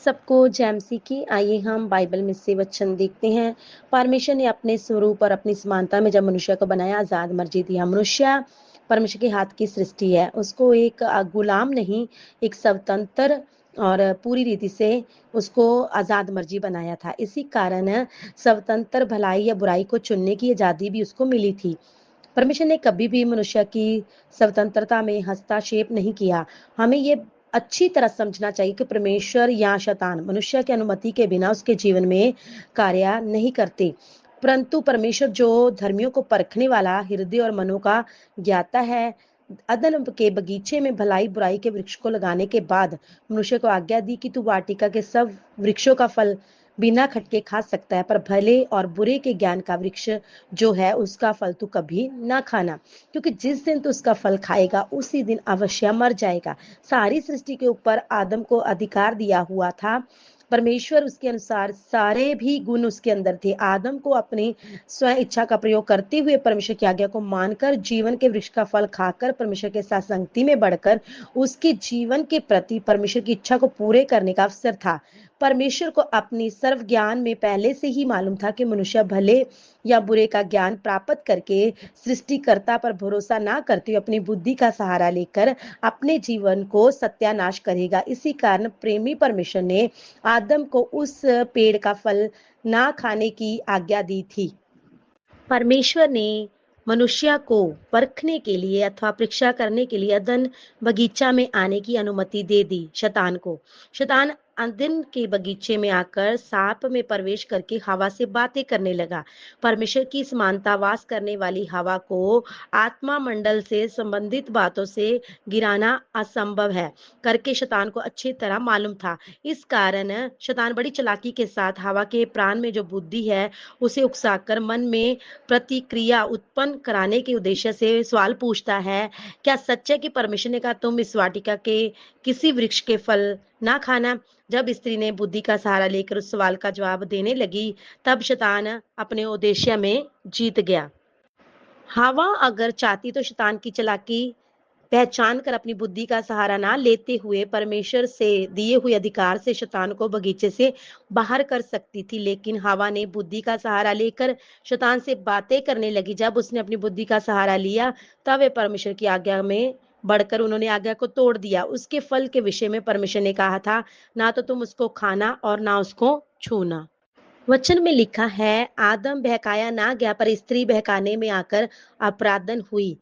सबको जैमसी की आइए हम बाइबल में से वचन देखते हैं। परमेश्वर ने अपने स्वरूप और अपनी समानता में जब मनुष्य को बनाया, आजाद मर्जी दिया। मनुष्य परमेश्वर के हाथ की सृष्टि है। उसको एक गुलाम नहीं, एक स्वतंत्र और पूरी रीति से उसको आजाद मर्जी बनाया था। इसी कारण स्वतंत्र भलाई या बुराई को चुनने की आजादी भी उसको मिली थी। परमेश्वर ने कभी भी मनुष्य की स्वतंत्रता में हस्तक्षेप नहीं किया। हमें ये अच्छी तरह समझना चाहिए कि परमेश्वर या शैतान मनुष्य की अनुमति के बिना उसके जीवन में कार्य नहीं करते, परंतु परमेश्वर जो धर्मियों को परखने वाला, हृदय और मनों का ज्ञाता है, अदन के बगीचे में भलाई बुराई के वृक्ष को लगाने के बाद मनुष्य को आज्ञा दी कि तू वाटिका के सब वृक्षों का फल बिना खटके खा सकता है, पर भले और बुरे के ज्ञान का वृक्ष जो है उसका फल तू कभी ना खाना, क्योंकि जिस दिन तू उसका फल खाएगा उसी दिन अवश्य मर जाएगा। सारी सृष्टि के ऊपर आदम को अधिकार दिया हुआ था। परमेश्वर उसके अनुसार सारे भी गुण उसके अंदर थे। आदम को अपनी स्वयं इच्छा का प्रयोग करते हुए परमेश्वर की आज्ञा को मानकर जीवन के वृक्ष का फल खाकर परमेश्वर के साथ संगति में बढ़कर उसके जीवन के प्रति परमेश्वर की इच्छा को पूरे करने का अवसर था। परमेश्वर को अपनी सर्व ज्ञान में पहले से ही मालूम था कि मनुष्य भले या बुरे का ज्ञान प्राप्त करके सृष्टिकर्ता पर भरोसा ना करते हुए अपनी बुद्धि का सहारा लेकर अपने जीवन को सत्यानाश करेगा। इसी कारण प्रेमी परमेश्वर ने आदम को उस पेड़ का फल ना खाने की आज्ञा दी थी। परमेश्वर ने मनुष्य को परखने के लिए अथवा परीक्षा करने के लिए अदन बगीचा में आने की अनुमति दे दी शैतान को। शैतान अदन के बगीचे में आकर सांप में प्रवेश करके हवा से बातें करने लगा। परमेश्वर की समानता वास करने वाली हवा को आत्मा मंडल से संबंधित बातों से गिराना असंभव है करके शैतान को अच्छी तरह मालूम था। इस कारण शैतान बड़ी चालाकी के साथ हवा के प्राण में जो बुद्धि है उसे उकसाकर मन में प्रतिक्रिया उत्पन्न कराने के उद्देश्य से सवाल पूछता है, क्या सच है कि परमेश्वर ने कहा तुम इस वाटिका के किसी वृक्ष के फल ना खाना? जब स्त्री ने बुद्धि का सहारा लेकर उस सवाल का जवाब देने लगी, तब शैतान अपने उद्देश्य में जीत गया। हवा अगर चाहती तो शैतान की चालाकी पहचान कर अपनी बुद्धि का सहारा ना लेते हुए परमेश्वर से दिए हुए अधिकार से शैतान को बगीचे से बाहर कर सकती थी, लेकिन हवा ने बुद्धि का सहारा लेकर शैतान से बातें करने लगी। जब उसने अपनी बुद्धि का सहारा लिया तब वे परमेश्वर की आज्ञा में बढ़कर उन्होंने आज्ञा को तोड़ दिया। उसके फल के विषय में परमेश्वर ने कहा था, ना तो तुम उसको खाना और ना उसको छूना। वचन में लिखा है, आदम बहकाया ना गया पर स्त्री बहकाने में आकर अपराधन हुई।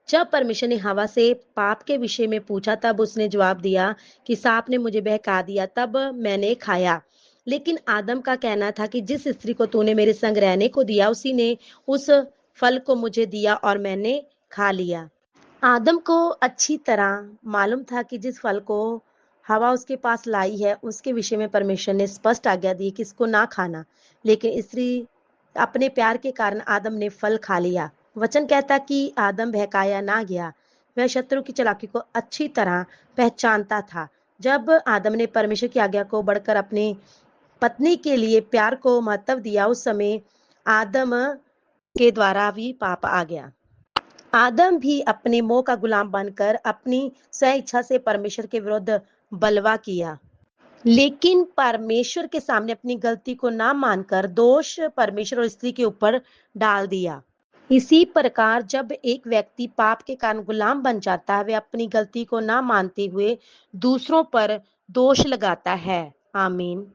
जब परमेश्वर ने हवा से पाप के विषय में पूछा तब उसने जवाब दिया कि सांप ने मुझे बहका दिया तब मैंने खाया। लेकिन आदम का कहना था कि जिस स्त्री को तूने मेरे संग रहने को दिया उसी ने उस फल को मुझे दिया और मैंने खा लिया। आदम को अच्छी तरह मालूम था कि जिस फल को हवा उसके पास लाई है उसके विषय में परमेश्वर ने स्पष्ट आज्ञा दी कि इसको ना खाना, लेकिन स्त्री अपने प्यार के कारण आदम ने फल खा लिया। वचन कहता कि आदम बहकाया ना गया, वह शत्रु की चालाकी को अच्छी तरह पहचानता था। जब आदम ने परमेश्वर की आज्ञा को बढ़कर अपनी पत्नी के लिए प्यार को महत्व दिया, उस समय आदम के द्वारा भी पाप आ गया। आदम भी अपने मोह का गुलाम बनकर अपनी स्व इच्छा से परमेश्वर के विरुद्ध बलवा किया, लेकिन परमेश्वर के सामने अपनी गलती को ना मानकर दोष परमेश्वर और स्त्री के ऊपर डाल दिया। इसी प्रकार जब एक व्यक्ति पाप के कारण गुलाम बन जाता है, वह अपनी गलती को ना मानते हुए दूसरों पर दोष लगाता है। आमीन।